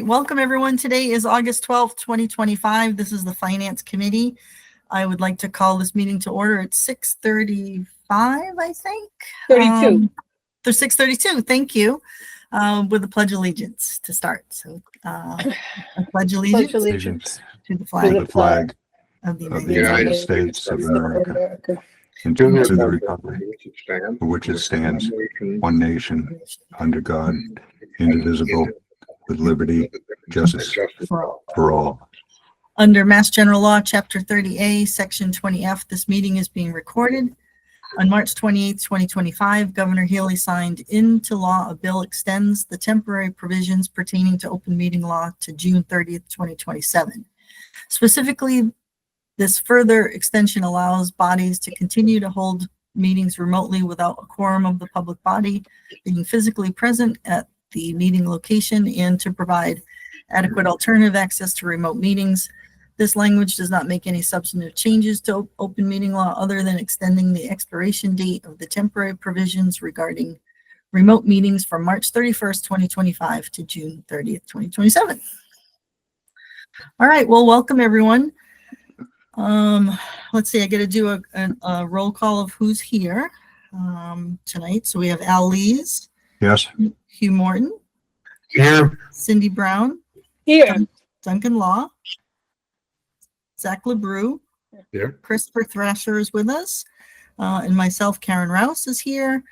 welcome everyone. Today is August 12th, 2025. This is the Finance Committee. I would like to call this meeting to order at 6:35, I think. 32. There's 6:32, thank you, with the Pledge of Allegiance to start. So, I pledge allegiance Allegiance to the To flag the flag of the of the United United States States of America and to to the republic for which it stands, one nation, under God, indivisible, with liberty, justice for all. for all. Under Mass General Law, Chapter 30A, Section 20F, this meeting is being recorded. On March 28th, 2025, Governor Healy signed into law a bill extends the temporary provisions pertaining to open meeting law to June 30th, 2027. Specifically, this further extension allows bodies to continue to hold meetings remotely without a quorum of the public body being physically present at the meeting location and to provide adequate alternative access to remote meetings. This language does not make any substantive changes to open meeting law other than extending the expiration date of the temporary provisions regarding remote meetings from March 31st, 2025 to June 30th, 2027. All right, well, welcome everyone. Let's see, I got to do a roll call of who's here tonight. So we have Al Lees, Yes, Hugh Morton, here. Cindy Brown, Here. Duncan Law, Zach LeBrew, Here. Christopher Thrasher is with us, and myself, Karen Rouse, is here.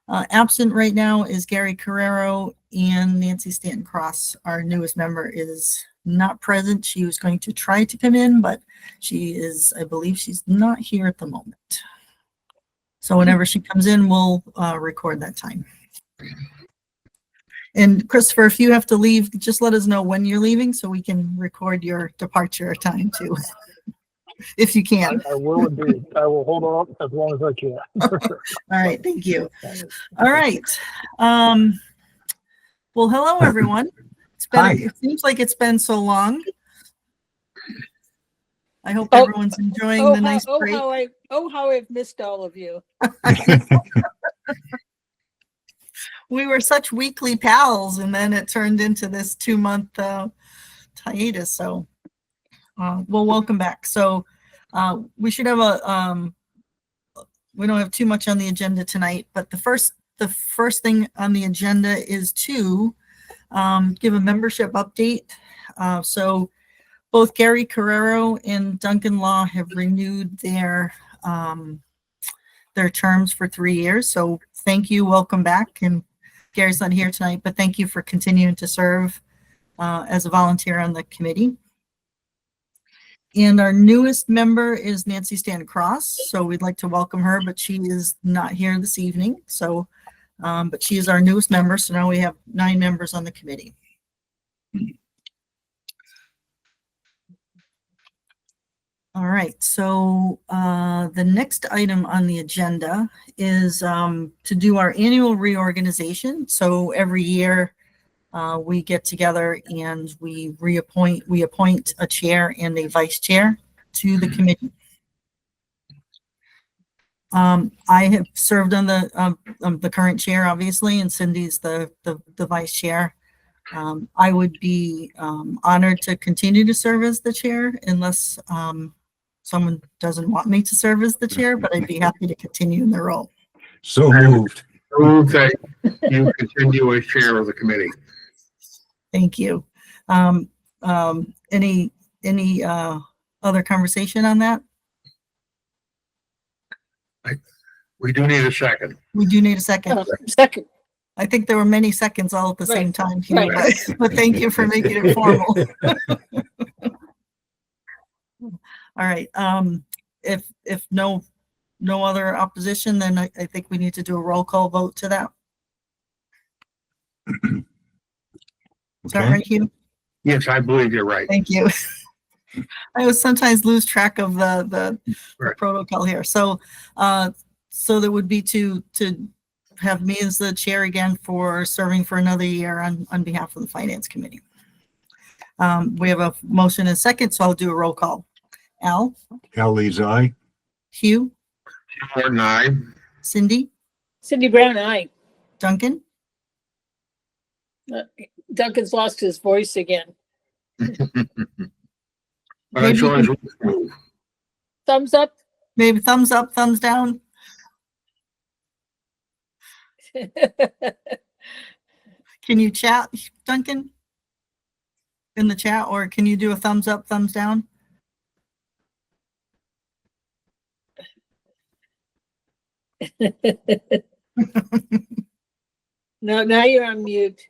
Absent right now is Gary Carrero, and Nancy Stanton Cross, our newest member, is not present. She was going to try to come in, but she is, I believe she's not here at the moment. So whenever she comes in, we'll record that time. And Christopher, if you have to leave, just let us know when you're leaving so we can record your departure time too, if you can. I will indeed. I will hold on as long as I can. All right, thank you. All right. Well, hello, everyone. Hi. It seems like it's been so long. I hope Oh, everyone's enjoying the nice break. How I've missed all of you. We were such weekly pals, and then it turned into this 2-month hiatus. So, well, welcome back. So, we should have we don't have too much on the agenda tonight, but the first thing on the agenda is to give a membership update. So, both Gary Carrero and Duncan Law have renewed their terms for 3 years. So, thank you. Welcome back. And Gary's not here tonight, but thank you for continuing to serve as a volunteer on the committee. And our newest member is Nancy Stanton Cross. So we'd like to welcome her, but she is not here this evening. So, but she is our newest member. So now we have 9 members on the committee. All right, so the next item on the agenda is to do our annual reorganization. So every year we get together and we appoint a chair and a vice chair to the committee. I have served on the current chair, obviously, and Cindy's the vice chair. I would be honored to continue to serve as the chair unless someone doesn't want me to serve as the chair, but I'd be happy to continue in the role. So moved. Move that you continue as chair of the committee. Thank you. Any other conversation on that? We do need a second. We do need a second. Second. I think there were many seconds all at the same Right. time, Hugh, Right. but thank you for making it formal. All right. If no other opposition, then I think we need to do a roll call vote to that. Is that Okay. right, Hugh? Yes, I believe you're right. Thank you. I would sometimes lose track of the Right. protocol here. So, so that would be to have me as the chair again for serving for another year on behalf of the Finance Committee. We have a motion and a second, so I'll do a roll call. Al, Al Lees, aye. Hugh, Morton, aye. Cindy, Cindy Brown, aye. Duncan, Duncan's lost his voice again. But I Maybe saw you his move. Thumbs up? Maybe thumbs up, thumbs down. Can you chat, Duncan? In the chat, or can you do a thumbs up, thumbs down? No, now you're on mute.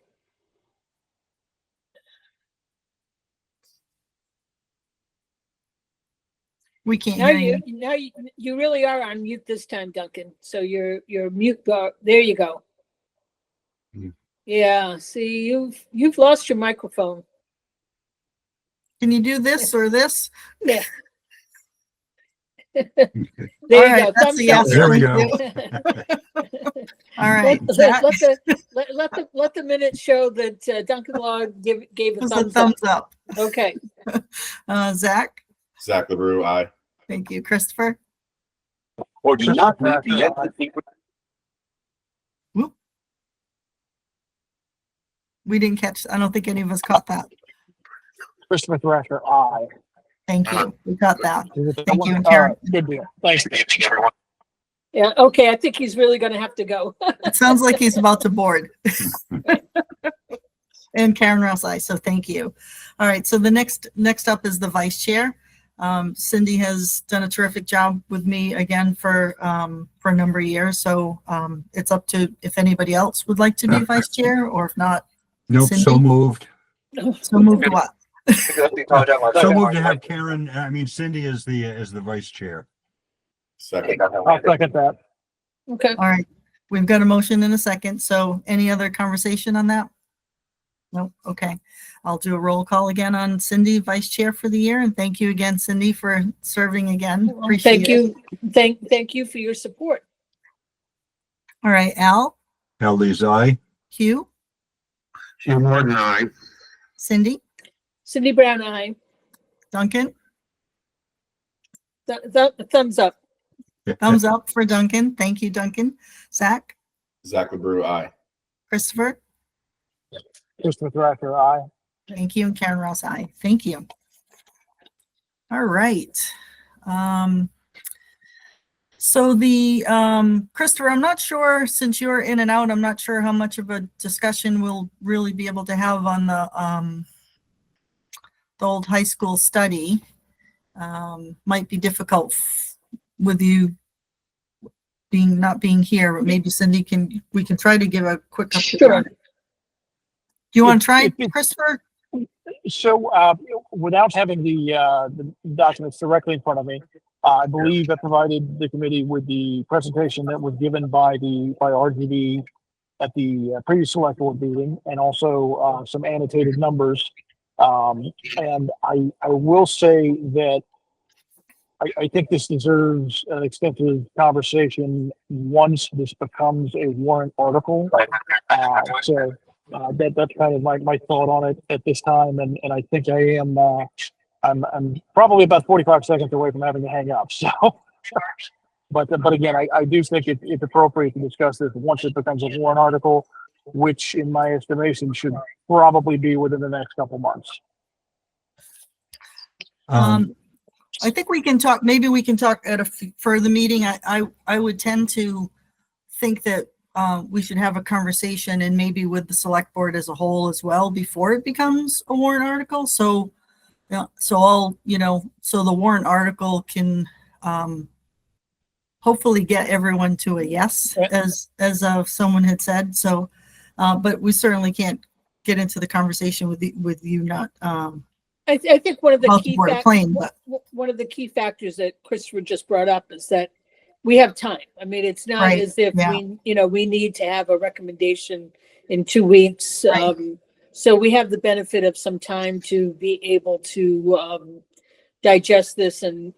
We can't Now hear you. you really are on mute this time, Duncan. So your mute bar, there you go. Hmm. Yeah, see, you've lost your microphone. Can you do this or this? Yeah. All There right, you go. that's a Thumbs yes. up. There we go. All right. Zach, Let the minute show that Duncan Law gave a was a thumbs up. thumbs up. Okay. Zach, Zach LaRue, aye. thank you. Christopher, we didn't catch, I don't think any of us caught that. Christopher Thrasher, aye. Thank you. We got that. Thank you, All Karen. right, good deal. Thanks. Yeah. Okay. I think he's really going to have to go. It sounds like he's about to board. And Karen Rouse, aye, so thank you. All right, so the next up is the vice chair. Cindy has done a terrific job with me again for a number of years, so it's up to if anybody else would like to be vice chair, or if not, Nope, so Cindy? moved. so move to what? So moved to have Karen, Cindy is the vice chair. Second. I'll second that. Okay. All right, we've got a motion and a second, so any other conversation on that? Nope, okay. I'll do a roll call again on Cindy, vice chair for the year, and thank you again, Cindy, for serving again. Appreciate Thank it. you. Thank you for your support. All right, Al, Al Lee's aye. Hugh, Hugh Morton, aye. Cindy, Cindy Brown, aye. Duncan, Thumbs up. thumbs up for Duncan. Thank you, Duncan. Zach, Zach LaRue, aye. Christopher, Christopher Thrasher, aye. thank you, and Karen Ross, aye. Thank you. All right. So Christopher, I'm not sure, since you're in and out, I'm not sure how much of a discussion we'll really be able to have on the old high school study. Might be difficult with you not being here, but maybe Cindy we can try to give a quick update. Sure. on it. Do you want to try, Christopher? So, without having the documents directly in front of me, I believe I provided the committee with the presentation that was given by RGB at the previous select board meeting, and also some annotated numbers. And I will say that I think this deserves an extensive conversation once this becomes a warrant article. So that's kind of my thought on it at this time, and I think I am I'm probably about 45 seconds away from having to hang up. So, but again, I do think it's appropriate to discuss this once it becomes a warrant article, which in my estimation should probably be within the next couple months. I think we can talk, maybe we can talk at a further meeting. I would tend to think that we should have a conversation, and maybe with the select board as a whole as well, before it becomes a warrant article. So, yeah, so the warrant article can hopefully get everyone to a yes, as someone had said. So, but we certainly can't get into the conversation with you not. I think one of the About key the Board of Planning, but- one of the key factors that Christopher just brought up is that we have time. I mean, it's not Right, as if yeah. we need to have a recommendation in 2 weeks. Right. So we have the benefit of some time to be able to digest this and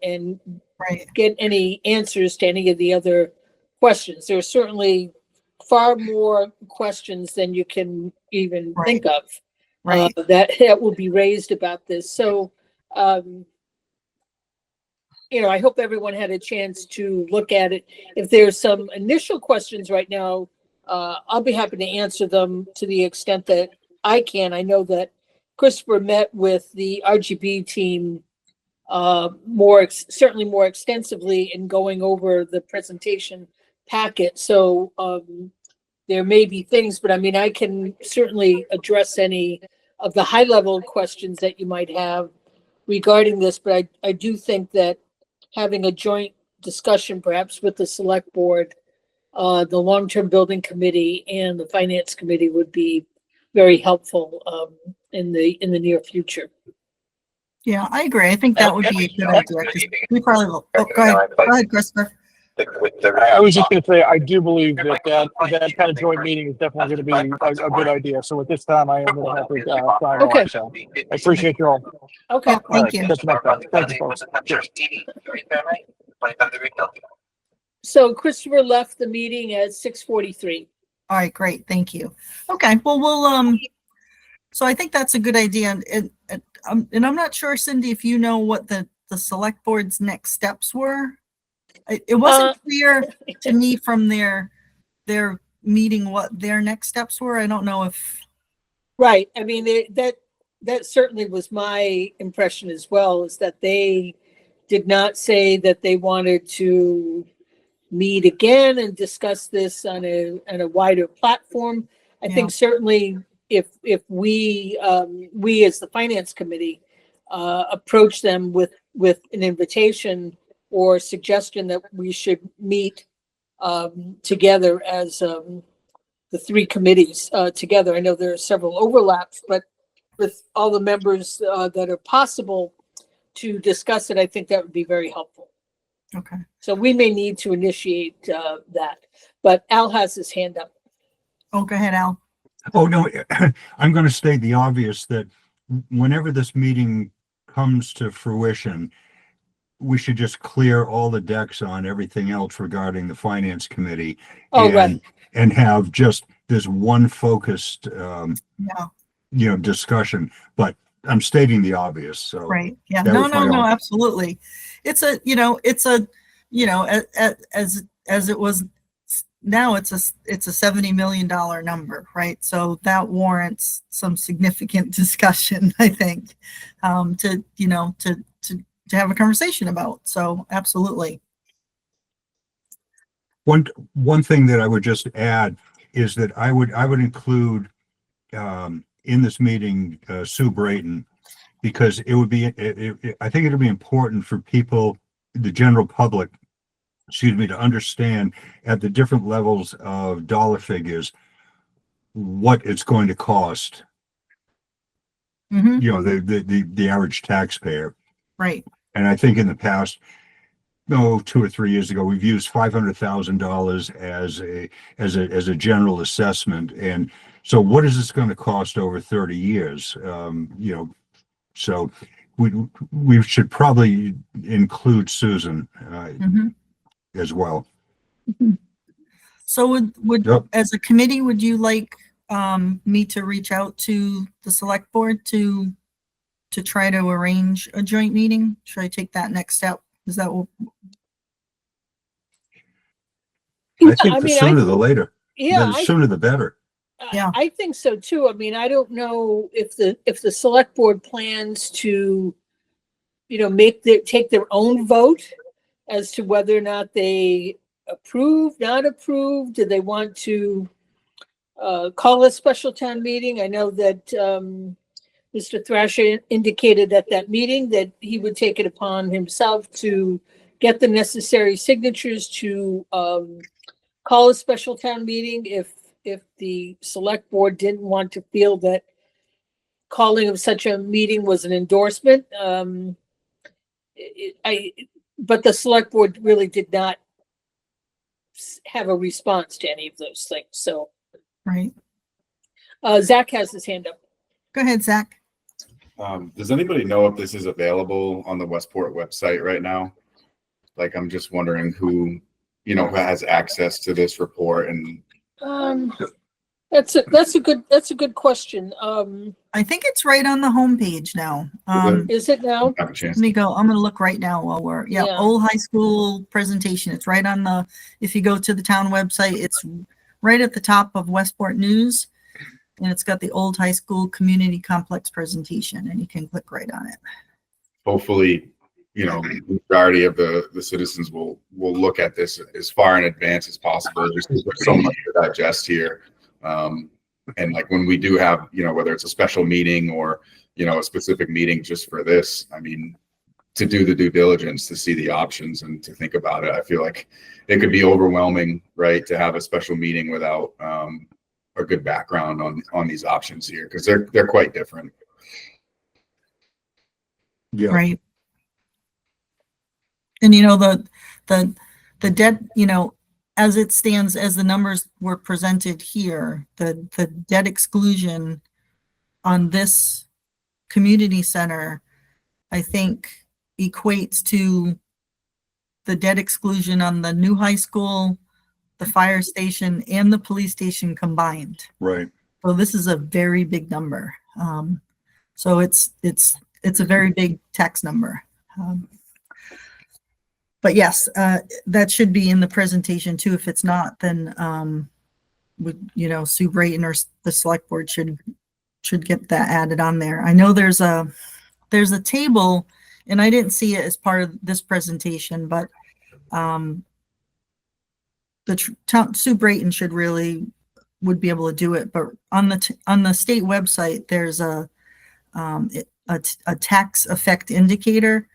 Right. get any answers to any of the other questions. There are certainly far more questions than you can even Right. think of. Right. That will be raised about this. So, I hope everyone had a chance to look at it. If there's some initial questions right now, I'll be happy to answer them to the extent that I can. I know that Christopher met with the RGB team certainly more extensively in going over the presentation packet. So there may be things, but I mean, I can certainly address any of the high level questions that you might have regarding this. But I do think that having a joint discussion, perhaps with the select board, the long-term building committee and the finance committee would be very helpful in the near future. Yeah, I agree. I think that would be a good idea. 'Cause we probably will. Oh, go ahead. Go ahead, Christopher. I was just going to say, I do believe that kind of joint meeting is definitely going to be a good idea. So at this time, I am going to have to sign Okay. off. So I appreciate you all. Okay. Yeah, thank you. Catch you next time. Thank you, folks. Cheers. So Christopher left the meeting at 6:43. All right, great. Thank you. Okay, well, so I think that's a good idea. And I'm not sure, Cindy, if you know what the select board's next steps were. It wasn't clear to me from their meeting what their next steps were. I don't know if, Right. I mean, that certainly was my impression as well, is that they did not say that they wanted to meet again and discuss this on a wider platform. I Yeah. think certainly if we as the finance committee approach them with an invitation or suggestion that we should meet together as the three committees together. I know there are several overlaps, but with all the members that are possible to discuss it, I think that would be very helpful. okay. So we may need to initiate that, but Al has his hand up. Oh, go ahead, Al. Oh, no, I'm going to state the obvious that whenever this meeting comes to fruition, we should just clear all the decks on everything else regarding the finance committee. Oh, and, right. And have just this one focused, Yeah, discussion, but I'm stating the obvious, so. right. Yeah, That no, was no, my no, own- absolutely. As it was, now it's a $70 million number, right? So that warrants some significant discussion, I think, to have a conversation about. So absolutely. One thing that I would just add is that I would include in this meeting Sue Brayton, because it would be I think it would be important for people, the general public, to understand at the different levels of dollar figures what it's going to cost, Hmm. the average taxpayer. Right. And I think in the past, 2 or 3 years ago, we've used $500,000 as a general assessment. And so what is this going to cost over 30 years? So we should probably include Susan Hmm. as well. So would Yep. as a committee, would you like me to reach out to the select board to try to arrange a joint meeting? Should I take that next step? Is that what? I think I the mean, sooner the later, Yeah, the sooner the better. Yeah. I think so too. I mean, I don't know if the select board plans to, take their own vote as to whether or not they approve, not approve. Do they want to call a special town meeting? I know that Mr. Thrasher indicated at that meeting that he would take it upon himself to get the necessary signatures to call a special town meeting if the select board didn't want to feel that calling of such a meeting was an endorsement. But the select board really did not have a response to any of those things. So Right. Zach has his hand up. Go ahead, Zach. Does anybody know if this is available on the Westport website right now? Like, I'm just wondering who has access to this report and That's a good question. I think it's right on the homepage now. Is it now? have a chance. Let me go. I'm going to look right now while Yeah. Old High School presentation. It's right on if you go to the town website, it's right at the top of Westport News. And it's got the old high school community complex presentation, and you can click right on it. Hopefully, you know, the majority of the citizens will look at this as far in advance as possible. There's so much to digest here. And like when we do have, you know, whether it's a special meeting or, you know, a specific meeting just for this, I mean, to do the due diligence, to see the options and to think about it, I feel like it could be overwhelming, right? To have a special meeting without a good background on these options here, because they're quite different. Yeah. Right. And you know, the debt, you know, as it stands, as the numbers were presented here, the debt exclusion on this community center, I think equates to the debt exclusion on the new high school, the fire station, and the police station combined. Right. So this is a very big number. So it's a very big tax number. But yes, that should be in the presentation too. If it's not, then you know, Sue Brayton or the select board should get that added on there. I know there's a table, and I didn't see it as part of this presentation, but Sue Brayton would be able to do it. But on the state website, there's a tax effect indicator,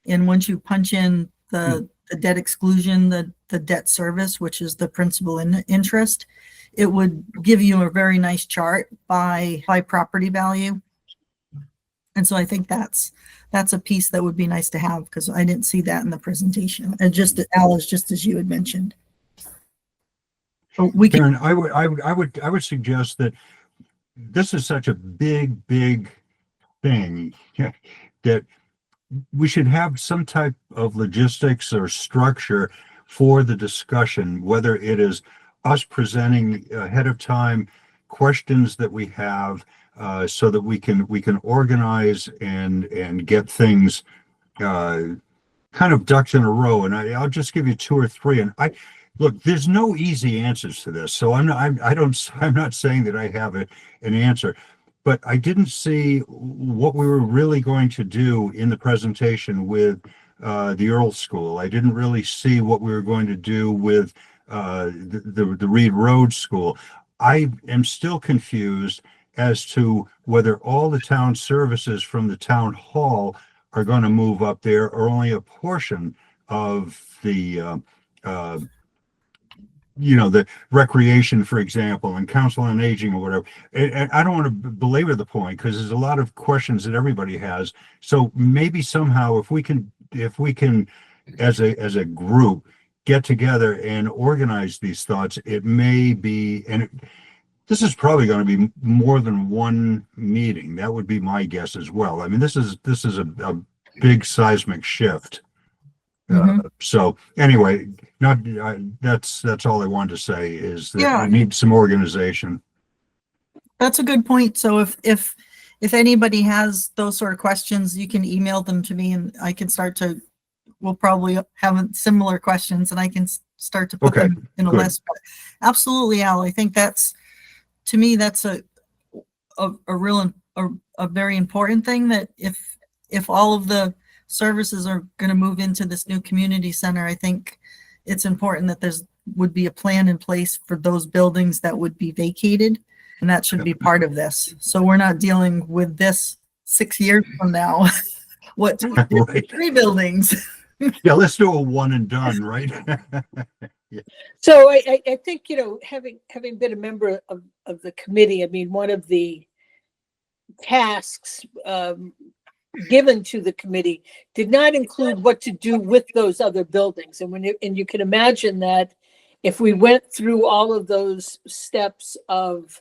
and once you punch in the debt exclusion, the debt service, which is the principal and interest, it would give you a very nice chart by property value. And so I think that's a piece that would be nice to have, because I didn't see that in the presentation. And just Alice, just as you had mentioned. So we can. Karen, I would suggest that this is such a big thing that we should have some type of logistics or structure for the discussion, whether it is us presenting ahead of time questions that we have, so that we can organize and get things kind of ducks in a row. And I'll just give you two or three. And look, there's no easy answers to this, so I'm not saying that I have an answer. But I didn't see what we were really going to do in the presentation with the Earl School. I didn't really see what we were going to do with the Reed Road School. I am still confused as to whether all the town services from the town hall are going to move up there, or only a portion of the you know, the recreation, for example, and council on aging or whatever. And I don't want to belabor the point, because there's a lot of questions that everybody has. So maybe somehow if we can as a group get together and organize these thoughts, it may be, this is probably going to be more than one meeting. That would be my guess as well. I mean, this is a big seismic shift. So anyway, that's all I wanted to say, is that Yeah. we need some organization. That's a good point. So if anybody has those sort of questions, you can email them to me, and I can we'll probably have similar questions, and I can start to put Okay, them in a good. list. But absolutely, Al, I think to me, that's a very important thing, that if all of the services are going to move into this new community center, I think it's important that would be a plan in place for those buildings that would be vacated, and that should be part of this. So we're not dealing with this 6 years from now. What, Right. 3 buildings? Yeah, let's do a one and done, right? So I think, you know, having been a member of the committee, I mean, one of the tasks given to the committee did not include what to do with those other buildings. And you can imagine that if we went through all of those steps of,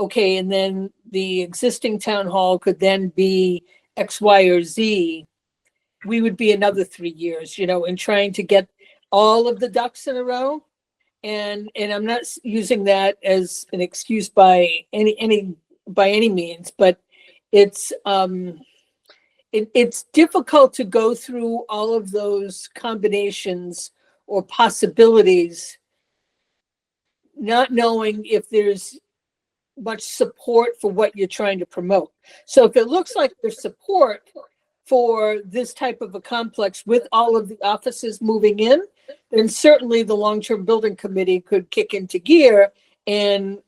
okay, and then the existing town hall could then be X, Y, or Z, we would be another 3 years, you know, in trying to get all of the ducks in a row. And I'm not using that as an excuse by any means, but it's difficult to go through all of those combinations or possibilities, not knowing if there's much support for what you're trying to promote. So if it looks like there's support for this type of a complex with all of the offices moving in, then certainly the long-term building committee could kick into gear and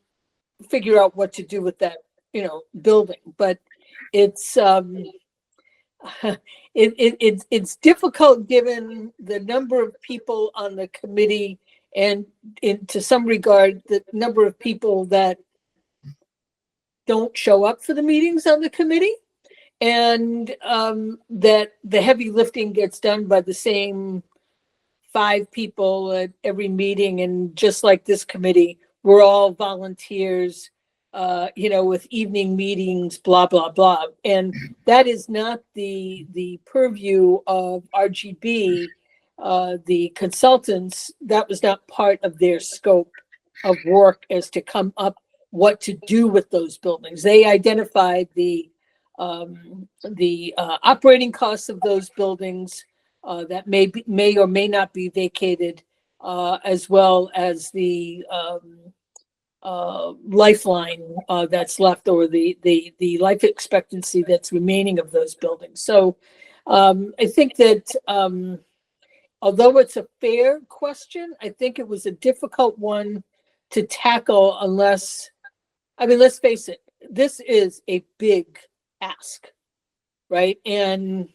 figure out what to do with that, building. But it's it's difficult given the number of people on the committee and to some regard the number of people that don't show up for the meetings on the committee, and that the heavy lifting gets done by the same 5 people at every meeting. And just like this committee, we're all volunteers, with evening meetings, blah, blah, blah. And that is not the purview of RGB, the consultants. That was not part of their scope of work as to come up what to do with those buildings. They identified the operating costs of those buildings that may or may not be vacated, as well as the lifeline that's left, or the life expectancy that's remaining of those buildings. So I think that although it's a fair question, I think it was a difficult one to tackle unless, let's face it, this is a big ask, right? And,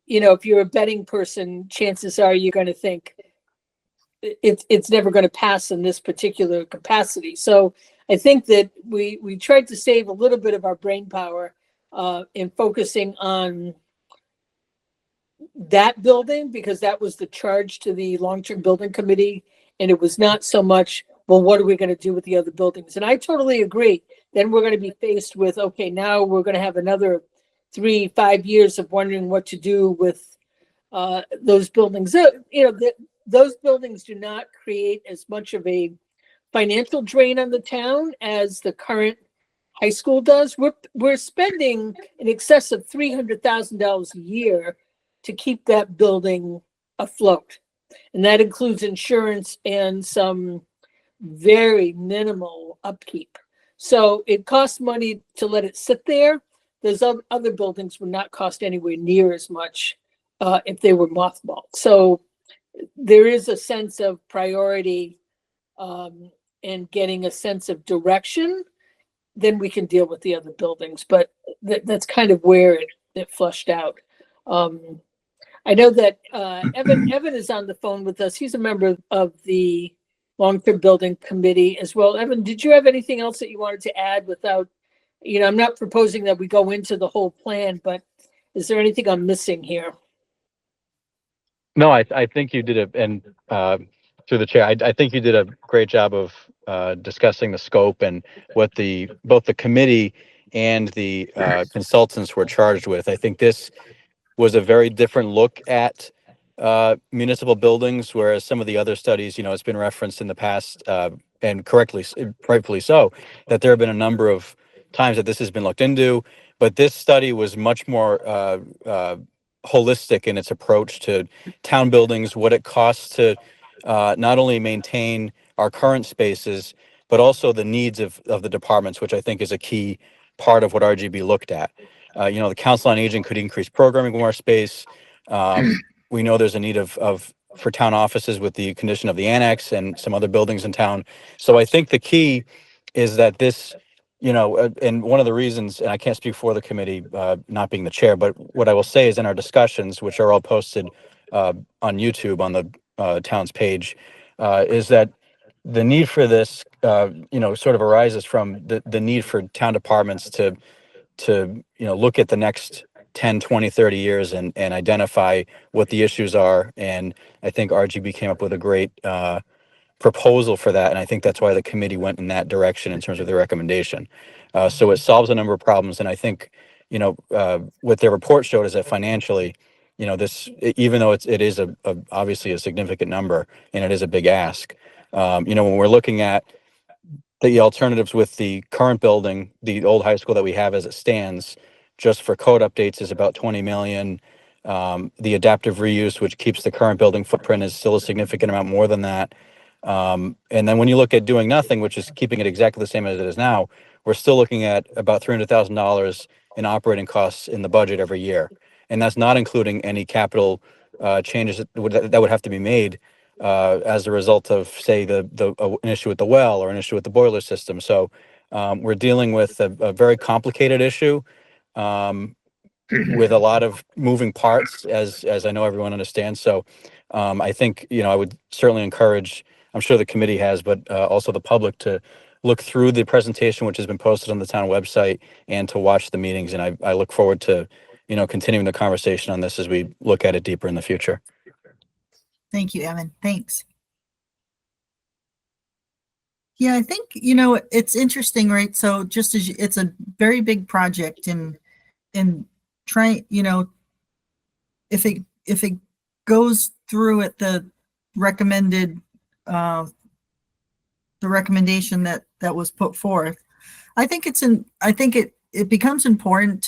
if you're a betting person, chances are you're going to think it's never going to pass in this particular capacity. So I think that we tried to save a little bit of our brain power in focusing on that building, because that was the charge to the long-term building committee. And it was not so much, well, what are we going to do with the other buildings? And I totally agree. Then we're going to be faced with, okay, now we're going to have another 3-5 years of wondering what to do with those buildings. Those buildings do not create as much of a financial drain on the town as the current high school does. We're spending in excess of $300,000 a year to keep that building afloat. And that includes insurance and some very minimal upkeep. So it costs money to let it sit there. Those other buildings would not cost anywhere near as much if they were mothballed. So there is a sense of priority and getting a sense of direction. Then we can deal with the other buildings. But that's kind of where it flushed out. I know that Evan is on the phone with us. He's a member of the long-term building committee as well. Evan, did you have anything else that you wanted to add without, I'm not proposing that we go into the whole plan, but is there anything I'm missing here? No, I think you did and through the chair, I think you did a great job of discussing the scope and what both the committee and the consultants were charged with. I think this was a very different look at municipal buildings, whereas some of the other studies, it's been referenced in the past, and rightfully so, that there have been a number of times that this has been looked into, but this study was much more holistic in its approach to town buildings, what it costs to not only maintain our current spaces, but also the needs of the departments, which I think is a key part of what RGB looked at. The Council on Aging could increase programming more space. We know there's a need for town offices with the condition of the annex and some other buildings in town. So I think the key is that this, and one of the reasons, and I can't speak for the committee, not being the chair, but what I will say is in our discussions, which are all posted on YouTube on the town's page, is that the need for this, sort of arises from the need for town departments to look at the next 10, 20, 30 years and identify what the issues are. And I think RGB came up with a great proposal for that. And I think that's why the committee went in that direction in terms of their recommendation. So it solves a number of problems. And I think, what their report showed is that financially, this, even though it is obviously a significant number and it is a big ask, when we're looking at the alternatives with the current building, the old high school that we have as it stands, just for code updates is about 20 million. The adaptive reuse, which keeps the current building footprint, is still a significant amount more than that. And then when you look at doing nothing, which is keeping it exactly the same as it is now, we're still looking at about $300,000 in operating costs in the budget every year. And that's not including any capital changes that would have to be made as a result of, say, an issue with the well or an issue with the boiler system. So we're dealing with a very complicated issue with a lot of moving parts, as I know everyone understands. So I think, I would certainly encourage, I'm sure the committee has, but also the public to look through the presentation, which has been posted on the town website, and to watch the meetings. And I look forward to, continuing the conversation on this as we look at it deeper in the future. Thank you, Evan. Thanks. Yeah, I think, it's interesting, right? So just as it's a very big project and try, if it goes through at the recommended, the recommendation that was put forth, I think it becomes important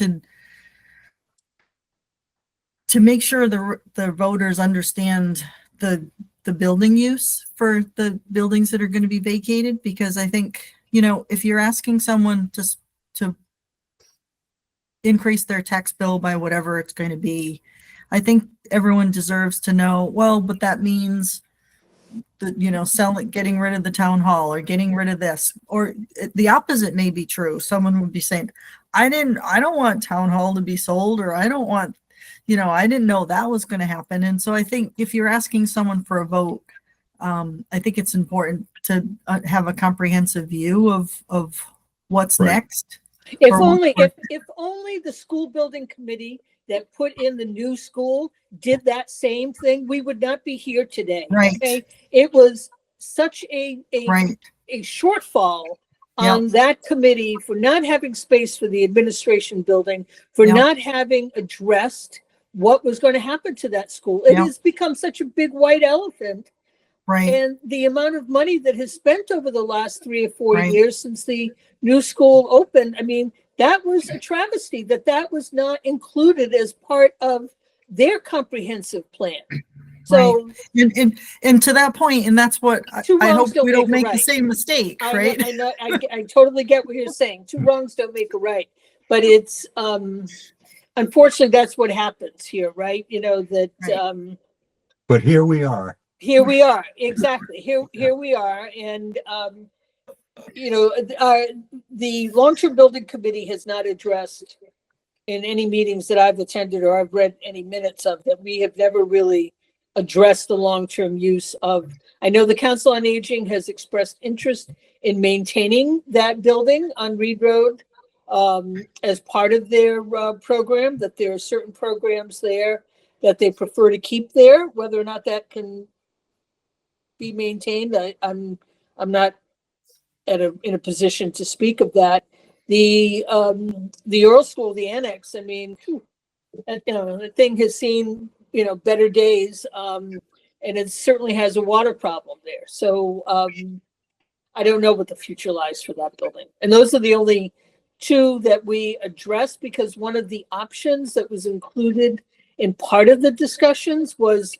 to make sure the voters understand the building use for the buildings that are going to be vacated, because I think, if you're asking someone to increase their tax bill by whatever it's going to be, I think everyone deserves to know, well, but that means that, getting rid of the town hall or getting rid of this, or the opposite may be true. Someone would be saying, I don't want town hall to be sold, or I don't want, I didn't know that was going to happen. And so I think if you're asking someone for a vote, I think it's important to have a comprehensive view of what's Right. next. If Or- only, if only the school building committee that put in the new school did that same thing, we would not be here today. Right. Okay? It was such a Right. shortfall Yep. on that committee for not having space for the administration building, for Yep. not having addressed what was going to happen to that school. It Yep. has become such a big white elephant. Right. And the amount of money that has spent over the last 3 or 4 Right. years since the new school opened, I mean, that was a travesty that was not included as part of their comprehensive plan. So And to that point, and that's what Two I wrongs hope don't we don't make a make the right. same mistake, I, right? I know, I totally get what you're saying. Two wrongs don't make a right, but it's, unfortunately, that's what happens here, right? That, Right. But here we are. here we are, exactly. Here we are. And, the long-term building committee has not addressed in any meetings that I've attended or I've read any minutes of, that we have never really addressed the long-term use of. I know the Council on Aging has expressed interest in maintaining that building on Reed Road as part of their program, that there are certain programs there that they prefer to keep there. Whether or not that can be maintained, I'm not in a position to speak of that. The Earl School, the annex, I mean, the thing has seen, better days. And it certainly has a water problem there. So I don't know what the future lies for that building. And those are the only two that we addressed, because one of the options that was included in part of the discussions was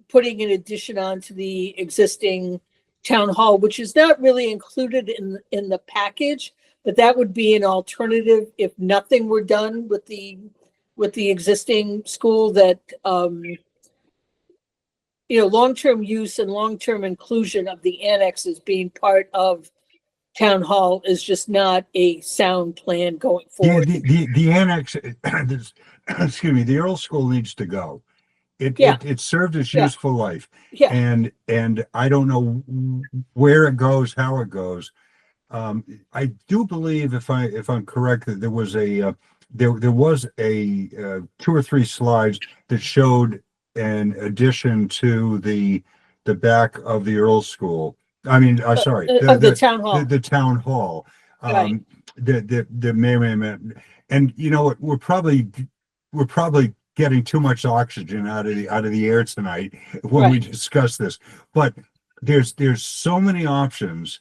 putting an addition onto the existing town hall, which is not really included in the package, but that would be an alternative if nothing were done with the existing school. That long-term use and long-term inclusion of the annex as being part of town hall is just not a sound plan going Yeah, forward. the annex, excuse me, the Earl School needs to go. It served its Yeah. useful life. Yeah. And I don't know where it goes, how it goes. I do believe, if I'm correct, that there was a 2 or 3 slides that showed an addition to the back of the Earl School. I mean, sorry, Of the town hall. the town hall. Right. The may, and you know what, we're probably getting too much oxygen out of the air tonight when we discuss this. But there's so many options,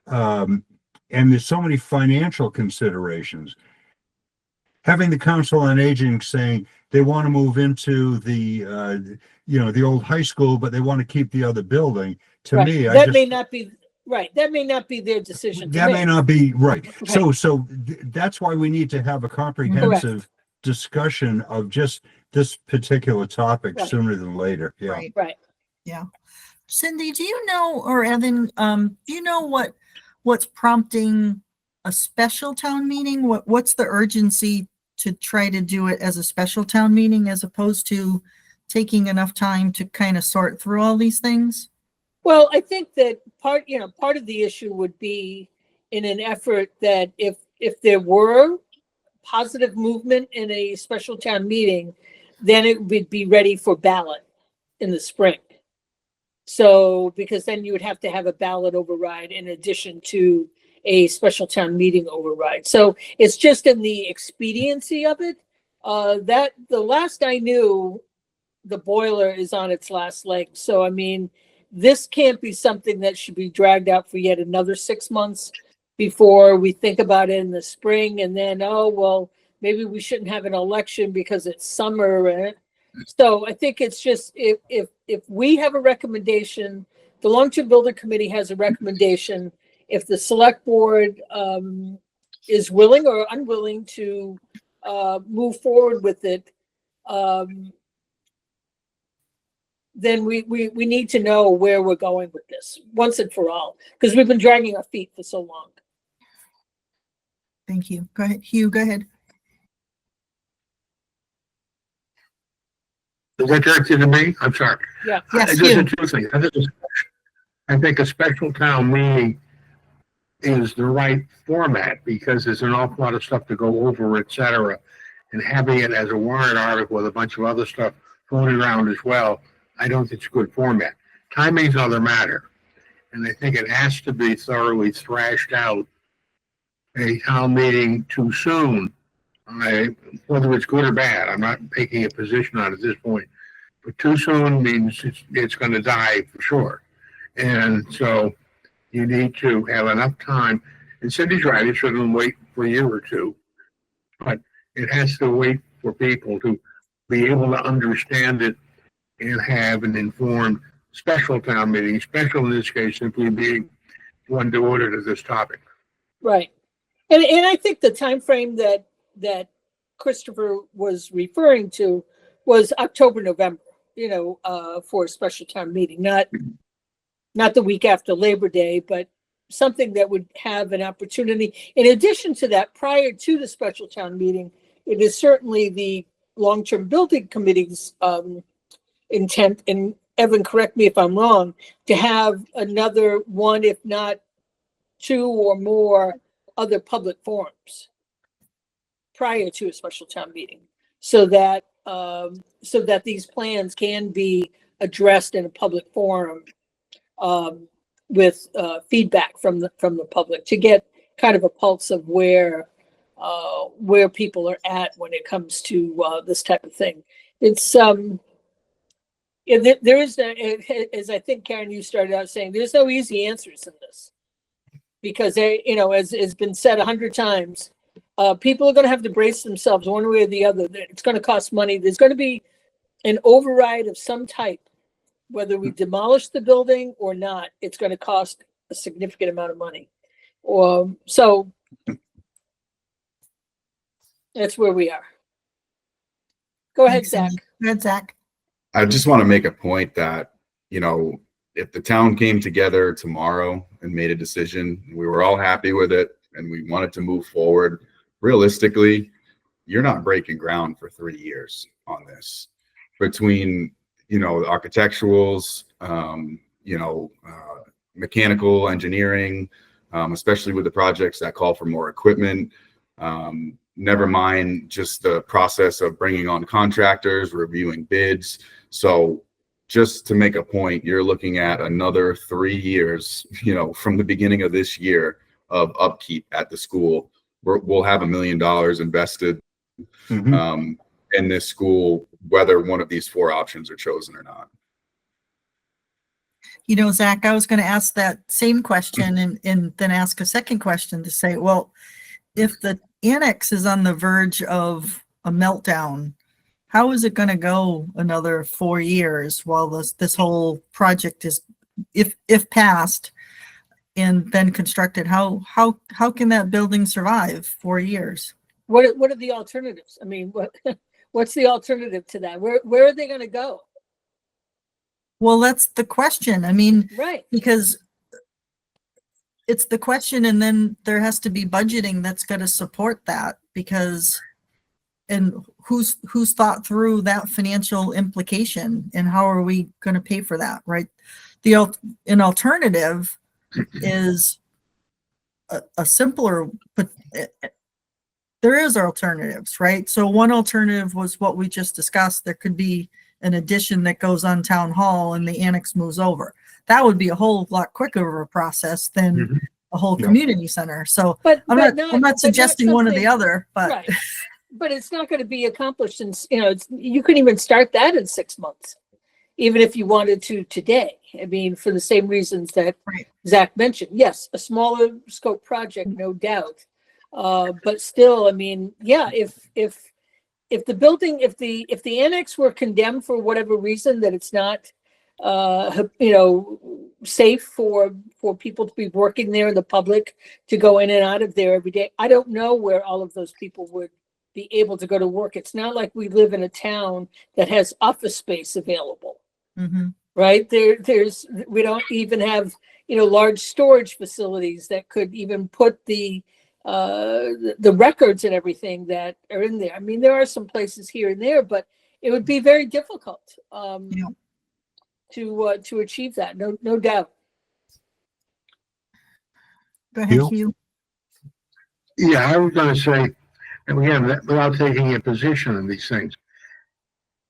and there's so many financial considerations. Having the Council on Aging saying they want to move into the the old high school, but they want to keep the other building, to Right. me, I That just. may not be, right, that may not be their decision to That may make. not be right. Right. So that's why we need to have a comprehensive discussion of just this particular topic Right. sooner than later. Yeah. Right. Right. Cindy, do you know, or Evan, do you know what's prompting a special town meeting? What's the urgency to try to do it as a special town meeting as opposed to taking enough time to kind of sort through all these things? Well, I think that part of the issue would be in an effort that if there were positive movement in a special town meeting, then it would be ready for ballot in the spring. So, because then you would have to have a ballot override in addition to a special town meeting override. So it's just in the expediency of it. That the last I knew, the boiler is on its last leg. So, I mean, this can't be something that should be dragged out for yet another 6 months before we think about it in the spring. And then, oh, well, maybe we shouldn't have an election because it's summer. So I think it's just if we have a recommendation, the long-term building committee has a recommendation. If the select board is willing or unwilling to move forward with it, then we need to know where we're going with this once and for all, because we've been dragging our feet for so long. Thank you. Go ahead, Hugh, go ahead. Is that directed to me? I'm sorry. Yeah. Yes, Just you. two things. I think a special town meeting is the right format because there's an awful lot of stuff to go over, et cetera. And having it as a warrant article with a bunch of other stuff floating around as well, I don't think it's a good format. Timing's another matter. And I think it has to be thoroughly thrashed out. A town meeting too soon, whether it's good or bad, I'm not taking a position on it at this point. But too soon means it's going to die for sure. And so you need to have enough time. And Cindy's right, it shouldn't wait for a year or two. But it has to wait for people to be able to understand it and have an informed special town meeting, special in this case simply being one devoted to this topic. Right. And I think the time frame that Christopher was referring to was October, November, for a special town meeting, not the week after Labor Day, but something that would have an opportunity. In addition to that, prior to the special town meeting, it is certainly the long-term building committee's intent, and Evan, correct me if I'm wrong, to have another one, if not two or more other public forums prior to a special town meeting, so that these plans can be addressed in a public forum with feedback from the public to get kind of a pulse of where people are at when it comes to this type of thing. It's there is, as I think Karen, you started out saying, there's no easy answers in this. Because as has been said 100 times, people are going to have to brace themselves one way or the other. It's going to cost money. There's going to be an override of some type, whether we demolish the building or not. It's going to cost a significant amount of money. So that's where we are. Go ahead, Thanks, Zach. Cindy. Go ahead, Zach. I just want to make a point that, if the town came together tomorrow and made a decision, we were all happy with it and we wanted to move forward, realistically, you're not breaking ground for 3 years on this. Between, the architecturals, mechanical engineering, especially with the projects that call for more equipment, never mind just the process of bringing on contractors, reviewing bids. So just to make a point, you're looking at another 3 years, from the beginning of this year of upkeep at the school. We'll have $1 million invested Mhm. in this school, whether one of these 4 options are chosen or not. Zach, I was going to ask that same question and then ask a second question to say, well, if the annex is on the verge of a meltdown, how is it going to go another 4 years while this whole project is if passed and then constructed, how can that building survive 4 years? What are the alternatives? I mean, what's the alternative to that? Where are they gonna go? Well, that's the question. I mean, Right, because it's the question, and then there has to be budgeting that's going to support that, because and who's thought through that financial implication, and how are we going to pay for that, right? An alternative is a simpler, but there is alternatives, right? So one alternative was what we just discussed. There could be an addition that goes on town hall and the annex moves over. That would be a whole lot quicker of a process than Mhm. a whole Yeah. community center. So but I'm not not suggesting one or the something- other, but Right, but it's not gonna be accomplished in, you couldn't even start that in 6 months, even if you wanted to today. I mean, for the same reasons that Right. Zach mentioned. Yes, a smaller scope project, no doubt. But still, I mean, yeah, if the building, if the annex were condemned for whatever reason, that it's not, safe for people to be working there and the public to go in and out of there every day, I don't know where all of those people would be able to go to work. It's not like we live in a town that has office space available, Mhm. right? We don't even have, large storage facilities that could even put the records and everything that are in there. I mean, there are some places here and there, but it would be very difficult Yeah. to achieve that. No doubt. Go ahead, Hugh? Hugh. Yeah, I was gonna say, and again, without taking a position on these things,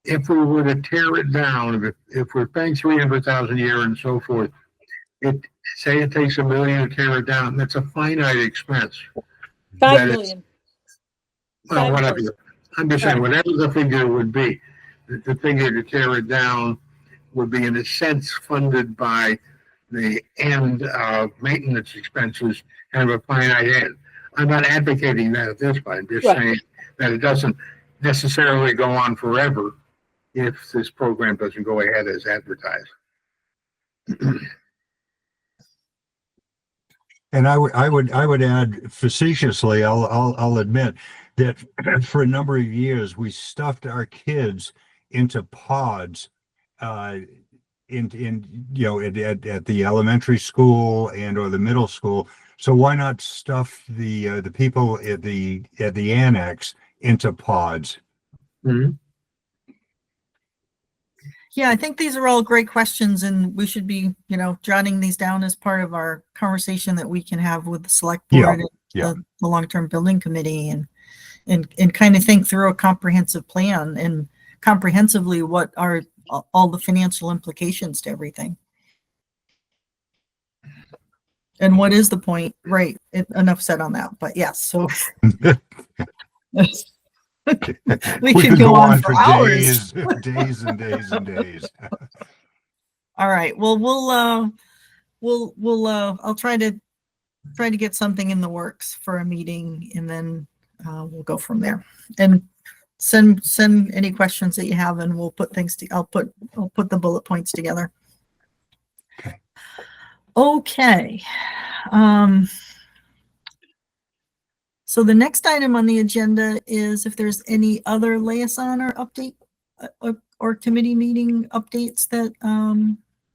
if we were to tear it down, if we're paying 300,000 a year and so forth, say it takes $1 million to tear it down, that's a finite expense. 5 That is- million. Well, Five whatever, million. I'm just saying, Right. whatever the figure would be, the figure to tear it down would be in a sense funded by the end of maintenance expenses and a finite end. I'm not advocating that at this point, I'm just Right. saying that it doesn't necessarily go on forever if this program doesn't go ahead as advertised. And I would add facetiously, I'll admit that for a number of years, we stuffed our kids into pods, at the elementary school and or the middle school. So why not stuff the people at the annex into pods? Mhm. Yeah, I think these are all great questions, and we should be, jotting these down as part of our conversation that we can have with the select Yeah, board and yeah. the long-term building committee, and kind of think through a comprehensive plan and comprehensively what are all the financial implications to everything. And what is the point? Right. Enough said on that, but yes, so we could go on for hours. days and days and days. All right. Well, I'll try to get something in the works for a meeting, and then we'll go from there. And send any questions that you have, and we'll put things to, I'll put the bullet points together. Okay. Okay. So the next item on the agenda is if there's any other liaison or update or committee meeting updates that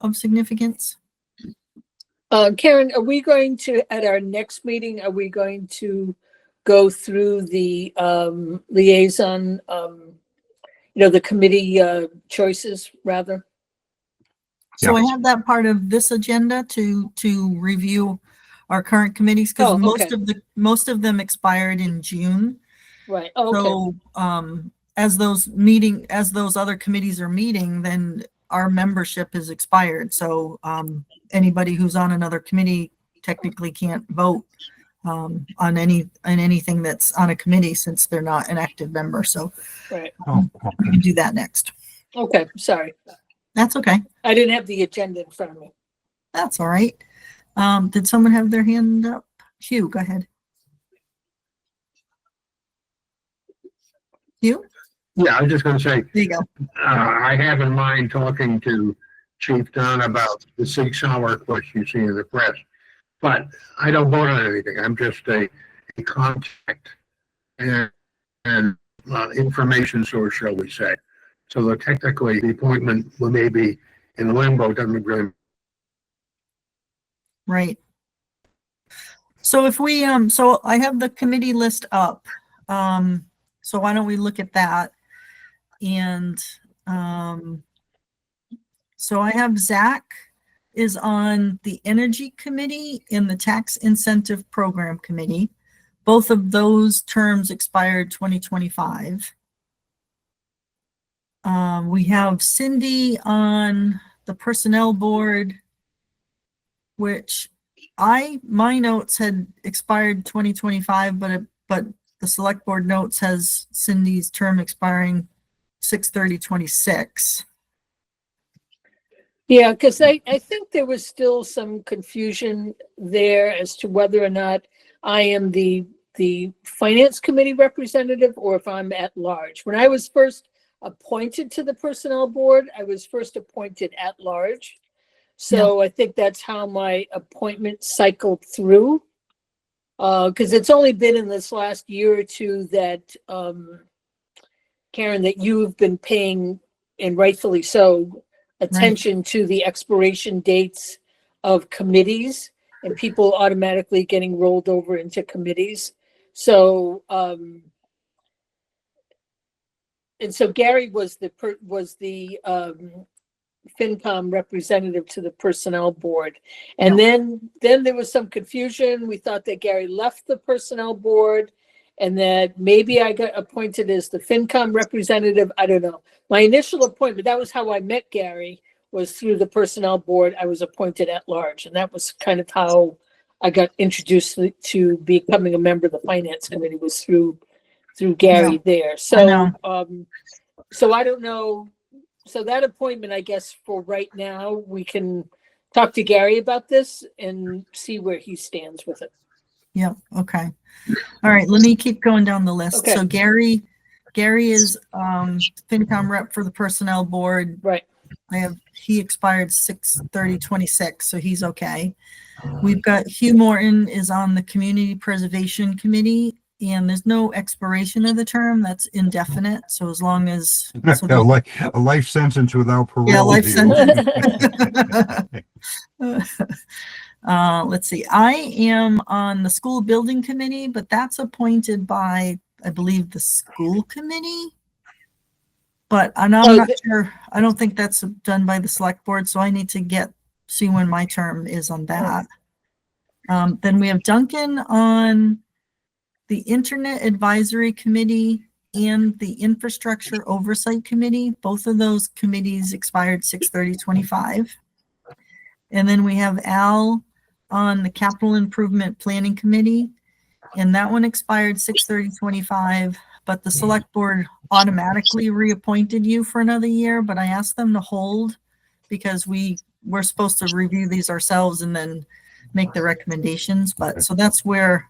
of significance. Karen, are we going to, at our next meeting, are we going to go through the liaison, the committee choices rather? So I have that part of this agenda to review our current committees, because Oh, okay. most of them expired in June. Right, oh, okay, So as those other committees are meeting, then our membership is expired. So anybody who's on another committee technically can't vote on anything that's on a committee, since they're not an active member. So right, Oh, we can do that next. okay, sorry. That's okay. I didn't have the agenda in front of me. That's all right. Did someone have their hand up? Hugh, go ahead. Hugh? Yeah, I was just gonna say, There you go. I have in mind talking to Chief Don about the 6 hour push you see in the press. But I don't vote on anything. I'm just a contact and information source, shall we say. So that technically the appointment may be in limbo, doesn't really. Right. So if we, so I have the committee list up. So why don't we look at that? And, so I have Zach is on the Energy Committee and the Tax Incentive Program Committee. Both of those terms expired 2025. We have Cindy on the Personnel Board, which my notes had expired 2025, but the Select Board notes has Cindy's term expiring 6/30/26. Yeah, because I think there was still some confusion there as to whether or not I am the Finance Committee representative or if I'm at large. When I was first appointed to the Personnel Board, I was first appointed at large. So I think that's how my appointment cycled through. Because it's only been in this last year or two that, Karen, that you've been paying, and rightfully so, attention to the expiration dates of committees and people automatically getting rolled over into committees. So, and so Gary was the FinCom representative to the Personnel Board. And then there was some confusion. We thought that Gary left the Personnel Board and that maybe I got appointed as the FinCom representative. I don't know. My initial appointment, that was how I met Gary, was through the Personnel Board. I was appointed at large. And that was kind of how I got introduced to becoming a member of the Finance Committee, was through Gary there. So, so I don't know. So that appointment, I guess for right now, we can talk to Gary about this and see where he stands with it. Yep. Okay. All right. Let me keep going down the list. Okay. So Gary is FinCom rep for the Personnel Board. Right. He expired 6/30/26, so he's okay. We've got Hugh Morton is on the Community Preservation Committee, and there's no expiration of the term. That's indefinite. So as long as A life sentence without parole. yeah, life deal. sentence. Let's see. I am on the School Building Committee, but that's appointed by, I believe, the school committee. But I'm not sure. I don't think that's done by the Select Board, so I need to see when my term is on that. Then we have Duncan on the Internet Advisory Committee and the Infrastructure Oversight Committee. Both of those committees expired 6/30/25. And then we have Al on the Capital Improvement Planning Committee, and that one expired 6/30/25. But the Select Board automatically reappointed you for another year, but I asked them to hold because we're supposed to review these ourselves and then make the recommendations. But so that's where,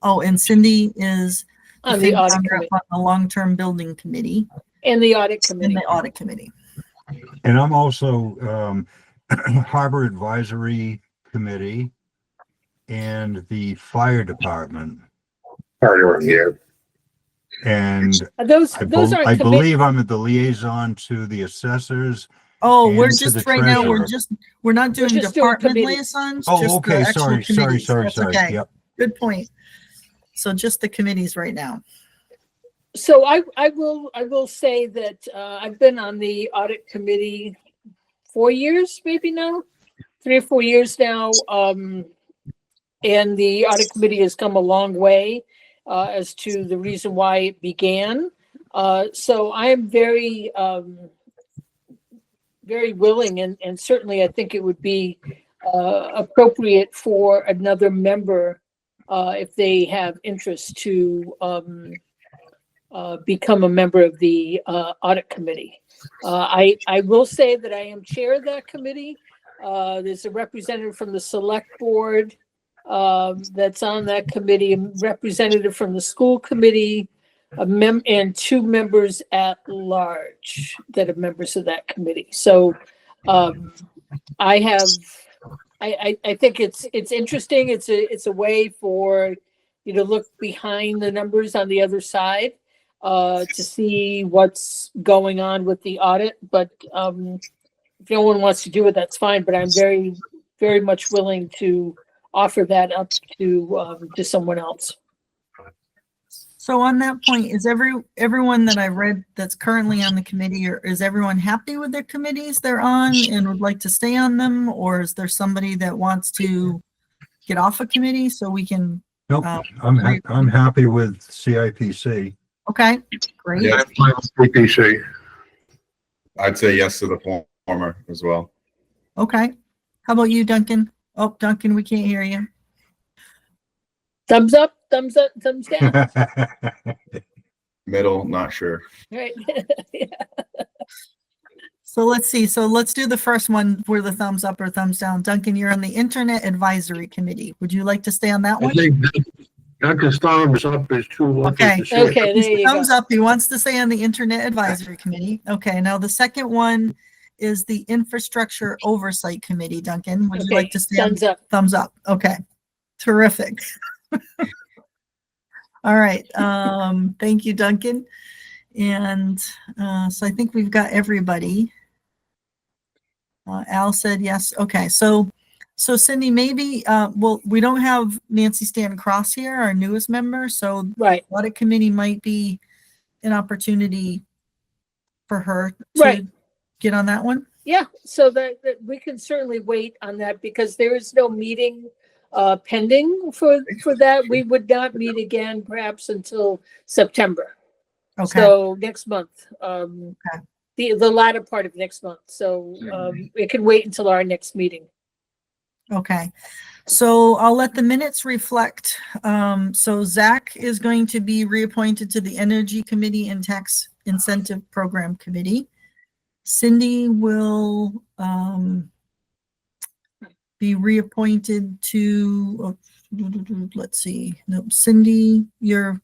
and Cindy is On the audit committee. on the Long-Term Building Committee And the Audit and Committee. the Audit Committee. And I'm also Harbor Advisory Committee and the Fire Department. And Those I aren't committees. believe I'm the liaison to the assessors. Oh, And we're to just the right now, treasurer. we're not doing just doing department committees. liaisons. Oh, just the okay, actual sorry. committees. That's okay. Yep. Good point. So just the committees right now. So I will say that I've been on the Audit Committee 4 years, maybe now, 3 or 4 years now. And the Audit Committee has come a long way as to the reason why it began. So I am very, very willing, and certainly I think it would be appropriate for another member, if they have interest, to become a member of the Audit Committee. I will say that I am chair of that committee. There's a representative from the Select Board that's on that committee, a representative from the School Committee, and 2 members at large that are members of that committee. So I have, I think it's interesting. It's a way for you to look behind the numbers on the other side, to see what's going on with the audit. But, if no one wants to do it, that's fine, but I'm very, very much willing to offer that up to someone else. So on that point, is everyone that I read that's currently on the committee, or is everyone happy with their committees they're on and would like to stay on them? Or is there somebody that wants to get off a committee so we can, Nope, Right. I'm happy with CIPC. okay, great. Yeah. I'm fine with PPC. I'd say yes to the former as well. Okay. How about you, Duncan? Oh, Duncan, we can't hear you. Thumbs up, thumbs down, Middle, not sure. right? So let's see. So let's do the first one for the thumbs up or thumbs down. Duncan, you're on the Internet Advisory Committee. Would you like to stay on that I one? think Duncan's thumbs up is too low. Okay. Okay, there you Thumbs go. up. He wants to stay on the Internet Advisory Committee. Okay. Now the second one is the Infrastructure Oversight Committee. Duncan, would you Okay, like to stay on? thumbs up. Thumbs up. Okay. Terrific. All right. Thank you, Duncan. And so I think we've got everybody. Al said yes. Okay. So Cindy, maybe, well, we don't have Nancy Stanton Cross here, our newest member. So Right, audit committee might be an opportunity for her to Right. get on that one. yeah, so that we can certainly wait on that because there is no meeting pending for that. We would not meet again perhaps until September. Okay. So next month, the latter part of next month. So it can wait until our next meeting. Okay, so I'll let the minutes reflect. So Zach is going to be reappointed to the Energy Committee and Tax Incentive Program Committee. Cindy will be reappointed to, let's see, no, Cindy, you're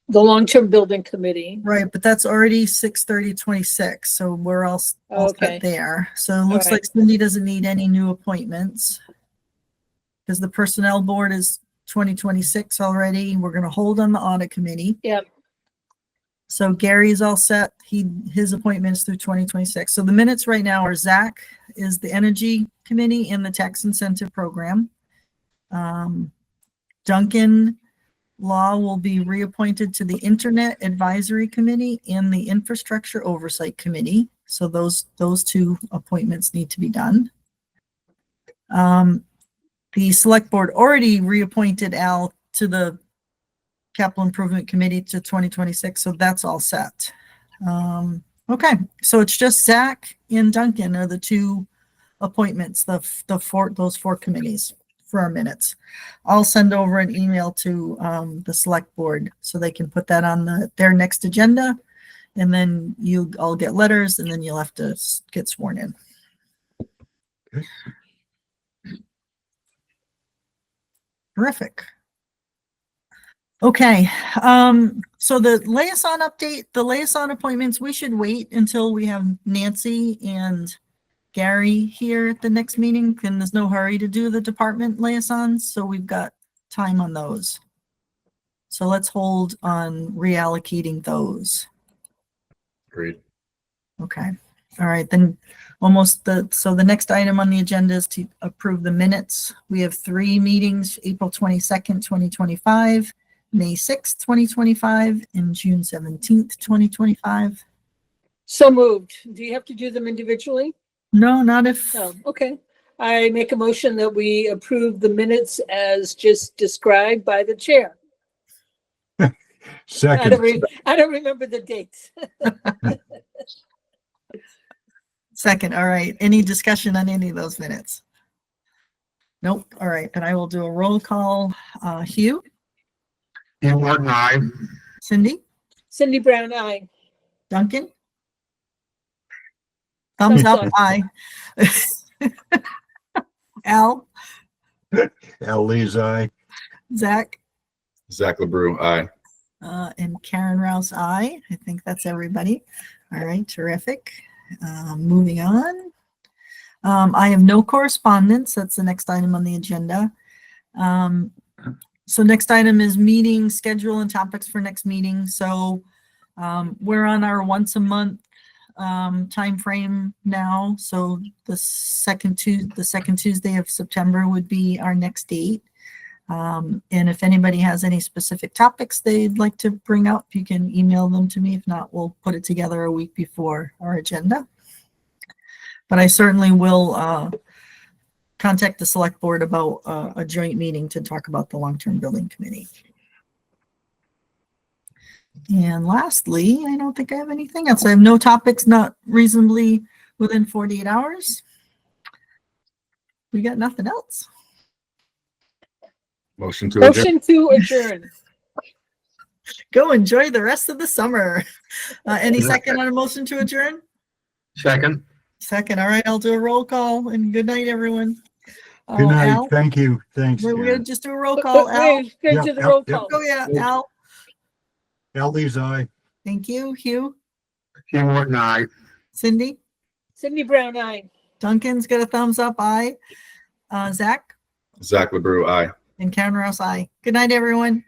The long-term building committee. right, but that's already 6/30/26, so we're all Okay. set there. So it looks right. like Cindy doesn't need any new appointments. Because the Personnel Board is 2026 already. We're gonna hold on the Audit Committee. Yep. So Gary's all set. His appointments through 2026. So the minutes right now are Zach is the Energy Committee and the Tax Incentive Program. Duncan Law will be reappointed to the Internet Advisory Committee and the Infrastructure Oversight Committee. So those two appointments need to be done. The Select Board already reappointed Al to the Capital Improvement Committee to 2026, so that's all set. Okay, so it's just Zach and Duncan are the two appointments, those four committees for our minutes. I'll send over an email to the Select Board so they can put that on their next agenda, and then you all get letters, and then you'll have to get sworn in. Okay. Terrific. Okay, so the liaison update, the liaison appointments, we should wait until we have Nancy and Gary here at the next meeting, and there's no hurry to do the department liaisons, so we've got time on those. So let's hold on reallocating those. Agreed. Okay, all right, then so the next item on the agenda is to approve the minutes. We have 3 meetings, April 22nd, 2025, May 6th, 2025, and June 17th, 2025. So moved. Do you have to do them individually? No, not if, No, okay. I make a motion that we approve the minutes as just described by the chair. I Second, don't remember the dates. second, all right. Any discussion on any of those minutes? Nope, all right, then I will do a roll call. Hugh, Hugh Martin, aye. Cindy, Cindy Brown, aye. Duncan? Thumbs up, Thumbs aye. Al, Al Lee's aye. Zach? Zach LeBrew, aye. And Karen Rouse, aye. I think that's everybody. All right, terrific. Moving on. I have no correspondence. That's the next item on the agenda. So next item is meeting schedule and topics for next meeting. So we're on our once a month time frame now. So the second Tuesday of September would be our next date. And if anybody has any specific topics they'd like to bring up, you can email them to me. If not, we'll put it together a week before our agenda. But I certainly will contact the select board about a joint meeting to talk about the long-term building committee. And lastly, I don't think I have anything else. I have no topics not reasonably within 48 hours. We got nothing else. Motion to adjourn. Motion to adjourn. Go enjoy the rest of the summer. Any second on a motion to adjourn? Second, Second. All right, I'll do a roll call and good night, everyone. Good night. Al, Thank you. Thanks. we're Karen. gonna just do a roll call. Al, Wait, go to Yeah, the yeah, roll yeah. call. oh yeah, Al. Al Lee's aye. Thank you. Hugh, Hugh Morton, aye. Cindy, Cindy Brown, aye. Duncan's got a thumbs up. Aye. Zach Zach LeBrew, aye. and Karen Rouse. Aye. Good night, everyone.